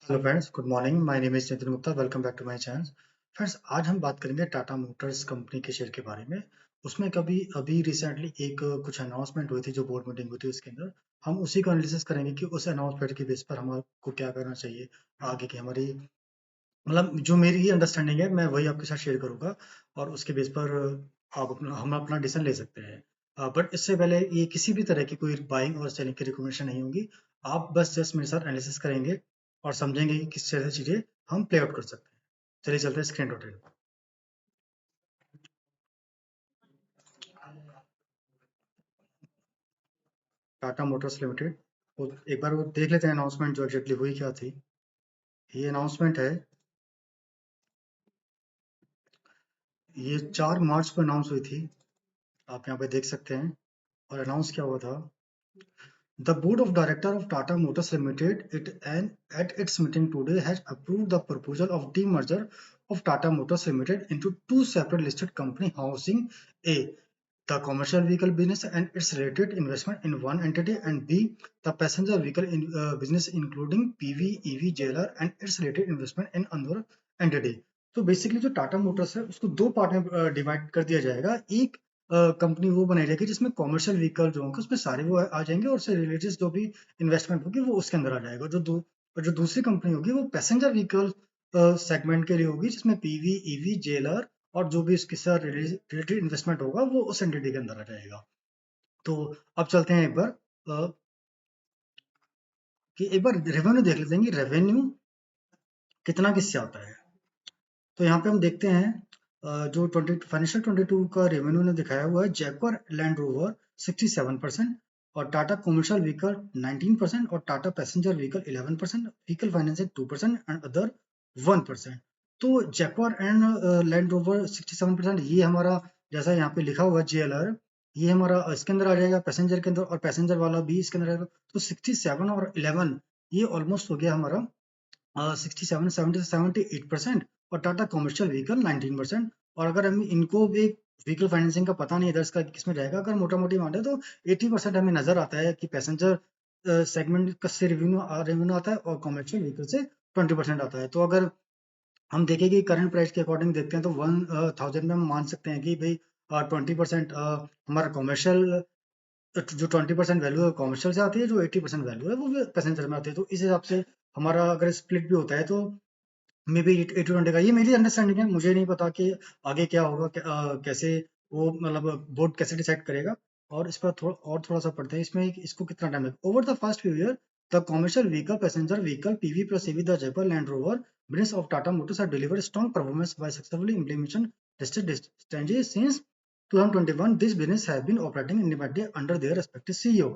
Hello friends, good morning. My name is Nitin Gupta. Welcome back to my channel. Friends, आज हम बात करेंगे Tata Motors company के शेयर के बारे में। उसमें कभी अभी रिसेंटली एक कुछ अनाउंसमेंट हुई थी, जो बोर्ड मीटिंग हुई थी उसके अंदर हम उसी का एनालिसिस करेंगे कि उस अनाउंसमेंट के बेस पर हमको क्या करना चाहिए आगे की हमारी, मतलब जो मेरी अंडरस्टैंडिंग है मैं वही आपके साथ शेयर करूंगा और उसके बेस पर हम अपना डिसीजन ले सकते हैं। बट इससे पहले ये किसी भी तरह की कोई बाइंग और सेलिंग की रिकमेंडेशन नहीं होगी। आप बस जस्ट मेरे साथ एनालिसिस करेंगे और समझेंगे कि किस तरह से चीजें हम प्ले आउट कर सकते हैं। चलिए चलते हैं screen rotate. Tata Motors limited, वो एक बार वो देख लेते हैं अनाउंसमेंट जो एग्जैक्टली हुई क्या थी। ये अनाउंसमेंट है, ये 4 मार्च को अनाउंस हुई थी। आप यहाँ पे देख सकते हैं। और अनाउंस क्या हुआ था? The board of directors of Tata Motors Limited at its meeting today has approved the proposal of demerger of Tata Motors Limited into two separate listed companies housing A. The commercial vehicle business and its related investment in one entity, and B. The passenger vehicle business including PV, EV, JLR and its related investment in another entity. तो basically जो Tata Motors है उसको दो part में divide कर दिया जाएगा। एक कंपनी वो बनाई जाएगी जिसमें कॉमर्शियल व्हीकल जो होंगे उसमें सारे वो आ जाएंगे और उससे रिलेटेड जो भी इन्वेस्टमेंट होगी वो उसके अंदर आ जाएगा। जो दूसरी कंपनी होगी वो पैसेंजर व्हीकल सेगमेंट के लिए होगी, जिसमें पीवी, ईवी, जेएलआर और जो भी इसके साथ रिलेटेड इन्वेस्टमेंट होगा वो उस एंटिटी के अंदर आ जाएगा। तो अब चलते हैं एक बार कि एक बार रेवेन्यू देख लेते हैं कि रेवेन्यू कितना किससे आता है। तो यहाँ पे हम देखते हैं जो 20 फाइनेंशियल 22 का रेवेन्यू ने दिखाया हुआ है, जैगुआर लैंड रोवर 67% और टाटा कमर्शियल व्हीकल 19% और Tata passenger vehicle 11%, vehicle financing 2% and other 1%। तो जैगुआर एंड लैंड रोवर 67% ये हमारा, जैसा यहाँ पे लिखा हुआ है जेएलआर, ये हमारा इसके अंदर आ जाएगा पैसेंजर के अंदर, और पैसेंजर वाला भी इसके अंदर आएगा। तो 67 और 11 ये ऑलमोस्ट हो गया हमारा 67, 70 से 78% और टाटा कमर्शियल व्हीकल 19%। और अगर हम इनको भी व्हीकल फाइनेंसिंग का पता नहीं इधर का किसमें जाएगा, अगर मोटा मोटी माने तो 80% हमें नजर आता है कि पैसेंजर सेगमेंट का से रेवेन्यू आता है और कमर्शियल व्हीकल से 20% आता है। तो अगर हम देखें कि करंट प्राइस के अकॉर्डिंग देखते हैं तो 1000 में हम मान सकते हैं कि भाई 20% हमारा कमर्शियल, जो 20% वैल्यू है कमर्शियल से आती है, जो 80% वैल्यू है वो पैसेंजर में आती है। तो इस हिसाब से हमारा अगर स्प्लिट भी होता है तो मे बी 80-20 का, ये मेरी अंडरस्टैंडिंग है। मुझे नहीं पता कि आगे क्या होगा, कैसे वो मतलब बोर्ड कैसे डिसाइड करेगा। और इस पर थोड़ा सा पढ़ते हैं इसमें इसको कितना टाइम लगेगा। Over the first few year the commercial vehicle, passenger vehicle, PV plus EV, the Jaipur land rover business of Tata Motors have delivered strong performance by successfully implementation tested strategies since 2021. This business has been operating independently under their respective CEO.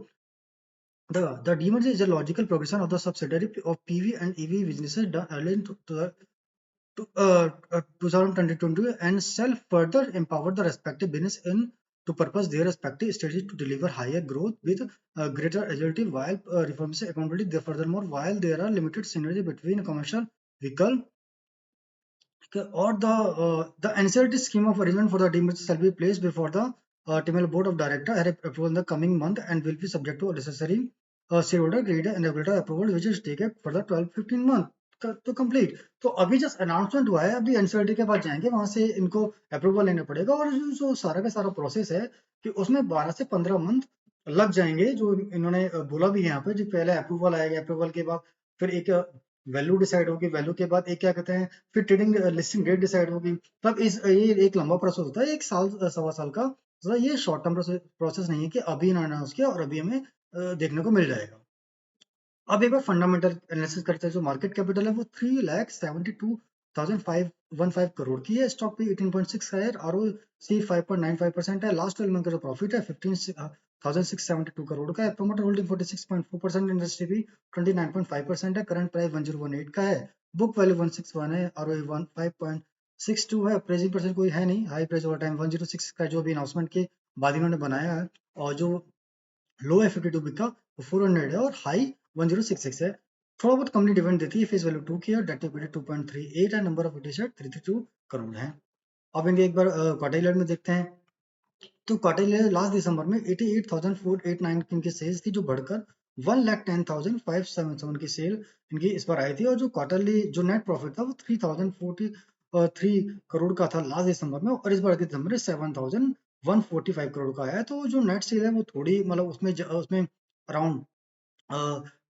The demerger is a logical progression of the subsidiary of PV and EV businesses done early in 2022 and shall further empower the respective business in to purpose their respective strategy to deliver higher growth with greater agility while reforming accountability. Furthermore, while there are limited synergy between commercial vehicle or the NCLT scheme of arrangement for the demerger shall be placed before the TML board of directors at approval in the coming month and will be subject to necessary shareholder greater and regulatory approval which is taken for the 12-15 month to complete. तो अभी just announcement हुआ है, अभी NCERT के पास जाएंगे, वहां से इनको अप्रूवल लेना पड़ेगा और जो सारा का सारा प्रोसेस है कि उसमें 12 से 15 मंथ लग जाएंगे, जो इन्होंने बोला भी है यहाँ पे। जो पहले अप्रूवल आएगा, अप्रूवल के बाद फिर एक वैल्यू डिसाइड होगी, वैल्यू के बाद एक क्या कहते हैं, फिर ट्रेडिंग लिस्टिंग डेट डिसाइड होगी। तब ये एक लंबा प्रोसेस होता है, 1 साल सवा साल का। तो ये शॉर्ट टर्म प्रोसेस नहीं है कि अभी इन्होंने अनाउंस किया और अभी हमें देखने को मिल जाएगा। अब एक बार फंडामेंटल एनालिसिस करते हैं। जो मार्केट कैपिटल है वो 3,72,515 करोड़ की है। स्टॉक पे 18.6 का है। ROC 5.95% है। लास्ट 12 मंथ का जो प्रॉफिट है 15,672 करोड़ का है। प्रोमोटर होल्डिंग 46.4%, इंडस्ट्री भी 29.5% है। करंट प्राइस 1018 का है। बुक वैल्यू 161 है। ROE 5.62 है। प्रेजिंग परसेंट कोई है नहीं, हाई प्राइस ओवर टाइम 106 का जो भी अनाउंसमेंट के बाद इन्होंने बनाया है। और जो लो है 52 बिक का, 400 है और हाई 1066 है। थोड़ा बहुत कंपनी डिविडेंड देती है। फेस वैल्यू 2 की है, डेट इक्विटी 2.38 है, number of equity share 332 crore है। अब इनके एक बार क्वार्टर में देखते हैं। तो क्वार्टर लास्ट दिसंबर में 88,489 की इनकी सेल्स थी, जो बढ़कर 1,10,577 की सेल इनकी इस बार आई थी, और जो क्वार्टरली जो नेट प्रॉफिट था वो 3,043 करोड़ का था लास्ट दिसंबर में, और इस बार के दिसंबर में 7,145 करोड़ का आया है। तो जो नेट सेल है वो थोड़ी मतलब उसमें अराउंड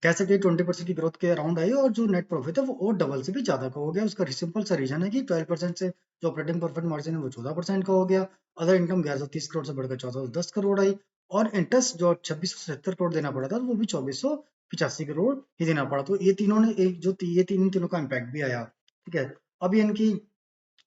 कह सकते हैं 20% की ग्रोथ के अराउंड आई, और जो नेट प्रॉफिट है वो और डबल से भी ज्यादा का हो गया। उसका सिंपल सा रीजन है कि 12% से जो ऑपरेटिंग प्रॉफिट मार्जिन है वो 14% का हो गया। अदर इनकम 1130 करोड़ से बढ़कर 1410 करोड़ आई, और इंटरेस्ट जो 2670 करोड़ देना पड़ा था वो भी 2485 करोड़ ही देना पड़ा। तो ये तीनों ने ये तीनों का इम्पैक्ट भी आया। ठीक है, अभी इनकी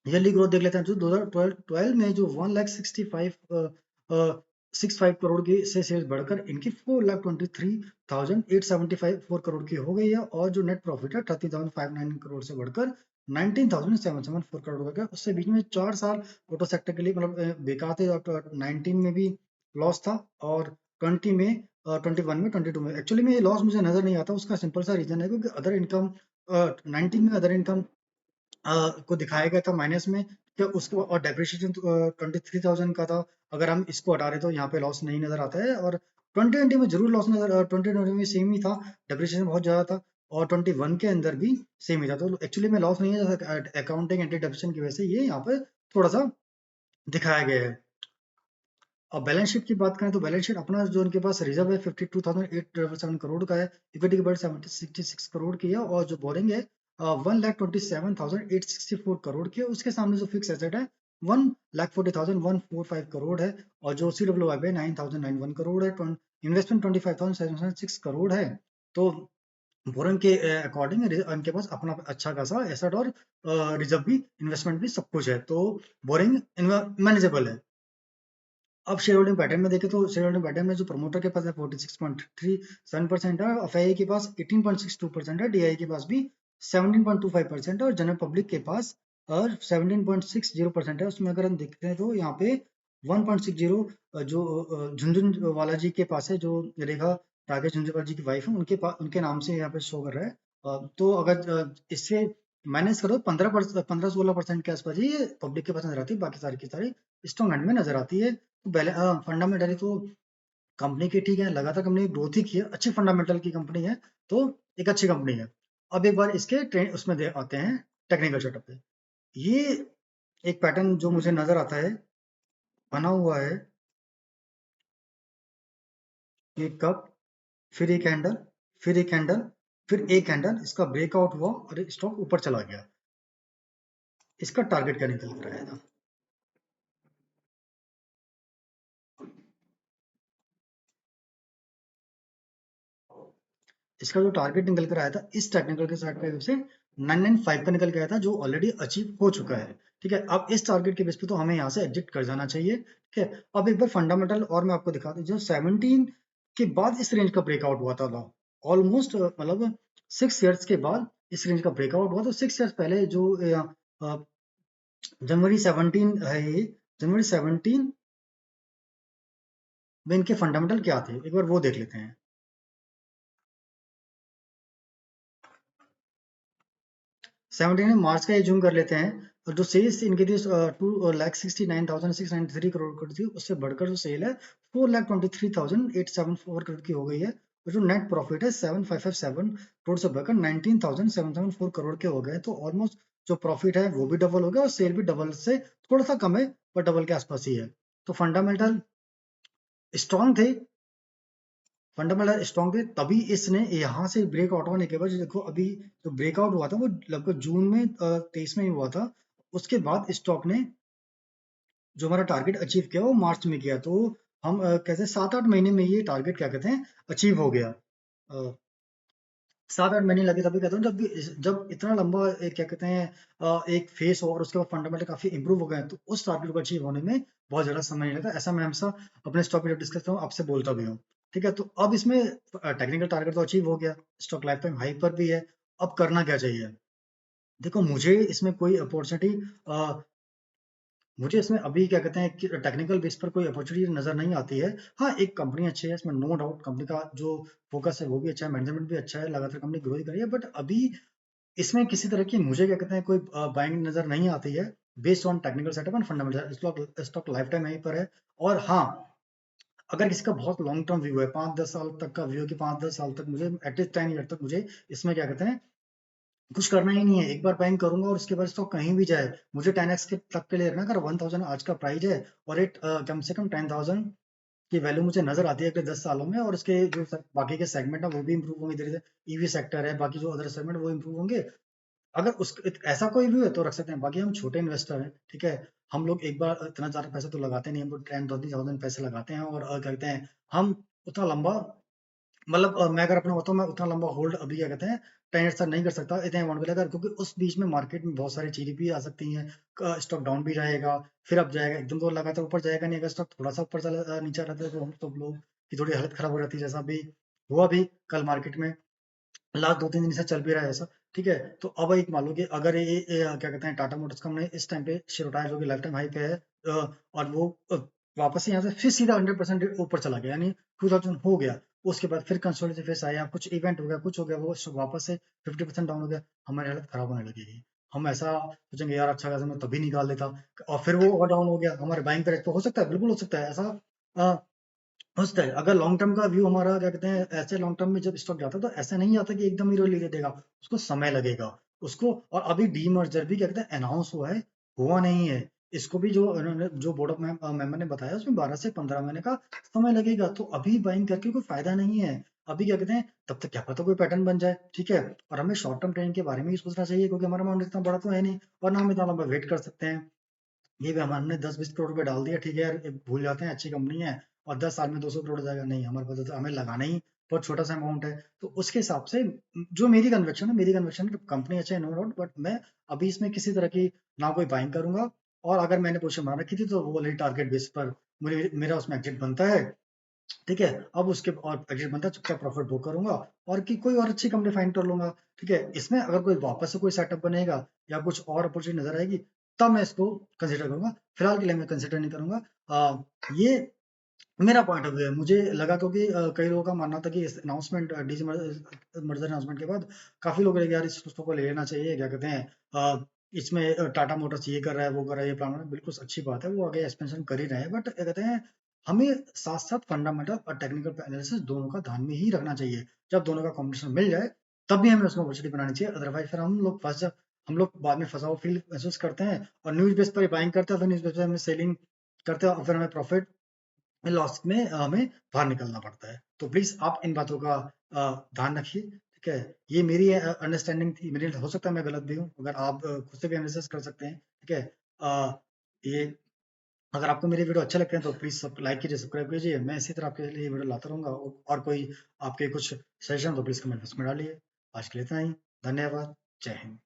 ईयरली ग्रोथ देख लेते हैं। जो 2012 में जो 1,65 करोड़ की से सेल्स बढ़कर इनकी 4,23,875 करोड़ की हो गई है, और जो नेट प्रॉफिट है 30,509 करोड़ से बढ़कर 19,774 करोड़ हो गया। उससे बीच में 4 साल ऑटो सेक्टर के लिए मतलब बेकार थे। 19 में भी लॉस था, और 20 में 21 में 22 में एक्चुअली में ये लॉस मुझे नजर नहीं आता। उसका सिंपल सा रीजन है क्योंकि अदर इनकम 19 में अदर इनकम को दिखाया गया था माइनस में, तो उसको और डेप्रिसिएशन 23,000 का था। अगर हम इसको हटा रहे तो यहाँ पे लॉस नहीं नजर आता है, और 2020 में जरूर लॉस नजर 2020 में सेम ही था, डेप्रिसिएशन बहुत ज्यादा था, और 21 के अंदर भी सेम ही था। तो एक्चुअली में लॉस नहीं है, जैसा अकाउंटिंग एंटी डेप्रिसिएशन की वजह से ये यहाँ पे थोड़ा सा दिखाया गया है। अब बैलेंस शीट की बात करें तो बैलेंस शीट अपना जो उनके पास रिजर्व है 52,877 करोड़ का है, इक्विटी की बढ़ 66 करोड़ की है, और जो बोरिंग है 1,27,864 करोड़ की है। उसके सामने जो फिक्स एसेट है 1,40,145 करोड़ है, और जो CWIP है 9,091 करोड़ है। इन्वेस्टमेंट 25,706 करोड़ है। तो बोरिंग के अकॉर्डिंग उनके पास अपना अच्छा खासा एसेट और रिजर्व भी इन्वेस्टमेंट भी सब कुछ है, तो बोरिंग मैनेजेबल है। अब शेयर होल्डिंग पैटर्न में देखें तो शेयर होल्डिंग पैटर्न में जो प्रमोटर के पास है 46.37% है, एफआईआई के पास 18.62% है, डीआई के पास भी 17.25% है, और जनरल पब्लिक के पास और 17.60% है। उसमें अगर हम देखते हैं तो यहाँ पे 1.60 जो झुंझुनवाला जी के पास है, जो रेखा राकेश झुंझुनवाला जी की वाइफ है, उनके पास उनके नाम से यहाँ पे शो कर रहा है। तो अगर इससे माइनस करो 15-16% के आसपास ही ये पब्लिक के पास नजर आती है, बाकी सारी की सारी स्ट्रॉन्ग हैंड में नजर आती है। फंडामेंटली तो कंपनी की ठीक है, लगातार कंपनी ग्रोथ ही की है, अच्छी फंडामेंटल की कंपनी है, तो एक अच्छी कंपनी है। अब एक बार इसके ट्रेंड उसमें आते हैं टेक्निकल सेटअप पे। ये एक पैटर्न जो मुझे नजर आता है बना हुआ है, एक कप, फिर एक कैंडल, फिर एक कैंडल, फिर एक कैंडल, इसका ब्रेकआउट हुआ और स्टॉक ऊपर चला गया। इसका टारगेट क्या निकल कर आया था? इसका जो टारगेट निकल कर आया था इस टेक्निकल के साइड पे से 995 का निकल के आया था, जो ऑलरेडी अचीव हो चुका है। ठीक है, अब इस टारगेट के बेस पे तो हमें यहाँ से एग्जिट कर जाना चाहिए। ठीक है, अब एक बार फंडामेंटल और मैं आपको दिखा दूं, जो 17 के बाद इस रेंज का ब्रेकआउट हुआ था ऑलमोस्ट मतलब 6 ईयर्स के बाद इस रेंज का ब्रेकआउट हुआ। तो 6 ईयर्स पहले जो जनवरी 17 है, ये जनवरी 17 में इनके फंडामेंटल क्या थे एक बार वो देख लेते हैं। 17 मार्च का ये जूम कर लेते हैं, और जो सेल्स इनकी थी 2,69,693 करोड़ की थी, उससे बढ़कर जो सेल है 4,23,874 करोड़ की हो गई है, और जो नेट प्रॉफिट है 7,557 करोड़ से बढ़कर 19,774 करोड़ के हो गए। तो ऑलमोस्ट जो प्रॉफिट है वो भी डबल हो गया, और सेल भी डबल से थोड़ा सा कम है, पर डबल के आसपास ही है। तो फंडामेंटल स्ट्रॉन्ग थे, फंडामेंटल स्ट्रॉन्ग थे, तभी इसने यहाँ से ब्रेकआउट होने के बाद जो देखो अभी जो ब्रेकआउट हुआ था वो लगभग जून में 23 में ही हुआ था। उसके बाद स्टॉक ने जो हमारा टारगेट अचीव किया वो मार्च में किया। तो हम कहते हैं 7-8 महीने में ये टारगेट क्या कहते हैं अचीव हो गया। 7-8 महीने लगे, तभी कहता हूँ जब इतना लंबा क्या कहते हैं एक फेस हो और उसके बाद फंडामेंटल काफी इंप्रूव हो गए, तो उस टारगेट को अचीव होने में बहुत ज्यादा समय नहीं लगता। ऐसा मैं हमेशा अपने स्टॉक पे जब डिस्कस करता हूँ आपसे बोलता भी हूँ। ठीक है, तो अब इसमें टेक्निकल टारगेट तो अचीव हो गया, स्टॉक लाइफ टाइम हाई पर भी है। अब करना क्या चाहिए? देखो मुझे इसमें कोई अपॉर्चुनिटी मुझे इसमें अभी क्या कहते हैं कि टेक्निकल बेस पर कोई अपॉर्चुनिटी नजर नहीं आती है। हाँ, एक कंपनी अच्छी है, इसमें नो डाउट कंपनी का जो फोकस है वो भी अच्छा है, मैनेजमेंट भी अच्छा है, लगातार कंपनी ग्रो ही कर रही है, बट अभी इसमें किसी तरह की मुझे क्या कहते हैं कोई बाइंग नजर नहीं आती है based on technical setup and fundamental. Stock stock life time यहीं पर है। और हाँ, अगर किसी का बहुत लॉन्ग टर्म व्यू है, 5-10 साल तक का व्यू है कि 5-10 साल तक मुझे एटलीस्ट 10 ईयर तक मुझे इसमें क्या कहते हैं कुछ करना ही नहीं है, एक बार बाइंग करूंगा और उसके बाद स्टॉक कहीं भी जाए मुझे 10x के तक के लिए रखना। अगर 1000 आज का प्राइस है और एक कम से कम 10,000 की वैल्यू मुझे नजर आती है अगले 10 सालों में, और उसके जो बाकी के सेगमेंट है वो भी इंप्रूव होंगे धीरे धीरे, ईवी सेक्टर है, बाकी जो अदर सेगमेंट वो इंप्रूव होंगे, अगर उस ऐसा कोई भी है तो रख सकते हैं। बाकी हम छोटे इन्वेस्टर हैं, ठीक है, हम लोग एक बार इतना ज्यादा पैसा तो लगाते नहीं, हम लोग 10,000 पैसे लगाते हैं और क्या कहते हैं हम उतना लंबा, मतलब मैं अगर अपना बताऊँ, मैं उतना लंबा होल्ड अभी क्या कहते हैं 10 ईयर तक नहीं कर सकता इतने अमाउंट को लेकर, क्योंकि उस बीच में मार्केट में बहुत सारी चीजें भी आ सकती हैं, स्टॉक डाउन भी जाएगा, फिर अब जाएगा, एकदम तो लगातार ऊपर जाएगा नहीं, अगर स्टॉक थोड़ा सा ऊपर चला नीचे रहता है तो हम सब लोग की थोड़ी हालत खराब हो जाती है, जैसा अभी हुआ भी कल मार्केट में लास्ट 2-3 दिन से चल भी रहा है ऐसा, ठीक है। तो अब एक मान लो कि अगर क्या कहते हैं टाटा मोटर्स का हमने इस टाइम पे शेयर उठाया जो कि लाइफ टाइम हाई पे है, और वो वापस से यहाँ से फिर सीधा 100% ऊपर चला गया, यानी 2000 हो गया, उसके बाद फिर कंसोलिडेशन फेस आया, कुछ इवेंट हो गया, कुछ हो गया, वो वापस से 50% डाउन हो गया, हमारी हालत खराब होने लगेगी। हम ऐसा सोचेंगे यार अच्छा खासा मैं तभी निकाल लेता, और फिर वो और डाउन हो गया, हमारे बाइंग पे तो हो सकता है, बिल्कुल हो सकता है ऐसा, हो सकता है। अगर लॉन्ग टर्म का व्यू हमारा क्या कहते हैं, ऐसे लॉन्ग टर्म में जब स्टॉक जाता है तो ऐसा नहीं आता कि एकदम ही ले देगा, उसको समय लगेगा उसको। और अभी डीमर्जर भी क्या कहते हैं अनाउंस हुआ है, हुआ नहीं है, इसको भी जो उन्होंने जो बोर्ड ऑफ मेंबर ने बताया उसमें 12 से 15 महीने का समय लगेगा, तो अभी बाइंग करके कोई फायदा नहीं है। अभी क्या कहते हैं तब तक क्या पता कोई पैटर्न बन जाए, ठीक है। और हमें शॉर्ट टर्म ट्रेंड के बारे में भी सोचना चाहिए, क्योंकि हमारा अमाउंट इतना बड़ा तो है नहीं, और ना हम इतना लंबा वेट कर सकते हैं। ये भी हमने 10-20 करोड़ रुपए डाल दिया, ठीक है यार, भूल जाते हैं अच्छी कंपनी है, और 10 साल में 200 करोड़ हो जाएगा, नहीं हमारे पास तो हमें लगाना ही बहुत छोटा सा अमाउंट है। तो उसके हिसाब से जो मेरी कन्वेक्शन कंपनी अच्छा है नो डाउट, बट मैं अभी इसमें किसी तरह की ना कोई बाइंग करूंगा, और अगर मैंने पोजीशन बना रखी थी तो वो वाली टारगेट बेस पर मुझे मेरा उसमें एग्जिट बनता है, ठीक है। अब उसके और एग्जिट बनता है चुपचाप प्रॉफिट बुक करूंगा, और कि कोई और अच्छी कंपनी फाइंड कर लूंगा, ठीक है। इसमें अगर कोई वापस से कोई सेटअप बनेगा या कुछ और अपॉर्चुनिटी नजर आएगी तब मैं इसको कंसिडर करूंगा, फिलहाल के लिए मैं कंसिडर नहीं करूंगा। ये मेरा पॉइंट ऑफ व्यू है, मुझे लगा, क्योंकि कई लोगों का मानना था कि इस अनाउंसमेंट डीजी मर्जर अनाउंसमेंट के बाद काफी लोग लगे यार इस पुस्तक को ले लेना चाहिए, क्या कहते हैं इसमें टाटा मोटर्स ये कर रहा है वो कर रहा है ये प्लान है, बिल्कुल अच्छी बात है, वो आगे एक्सपेंशन कर ही रहे हैं, बट क्या कहते हैं हमें साथ साथ फंडामेंटल और टेक्निकल एनालिसिस दोनों का ध्यान में ही रखना चाहिए। जब दोनों का कॉम्बिनेशन मिल जाए तब भी हमें उसमें अपॉर्चुनिटी बनानी चाहिए, अदरवाइज फिर हम लोग बाद में फंसा हुआ फील महसूस करते हैं, और न्यूज बेस पर बाइंग करते हैं, फिर न्यूज बेस पर हमें सेलिंग करते हैं, और फिर हमें प्रॉफिट लॉस में हमें बाहर निकलना पड़ता है। तो प्लीज आप इन बातों का ध्यान रखिए, ठीक है। ये मेरी अंडरस्टैंडिंग थी, मेरी हो सकता है मैं गलत भी हूँ, अगर आप खुद से भी एनालिसिस कर सकते हैं, ठीक है। ये अगर आपको मेरे वीडियो अच्छे लगते हैं तो प्लीज सब लाइक कीजिए, सब्सक्राइब कीजिए, मैं इसी तरह आपके लिए वीडियो लाता रहूंगा, और कोई आपके कुछ सजेशन तो प्लीज कमेंट बॉक्स में डालिए। आज के लिए इतना ही, धन्यवाद, जय हिंद।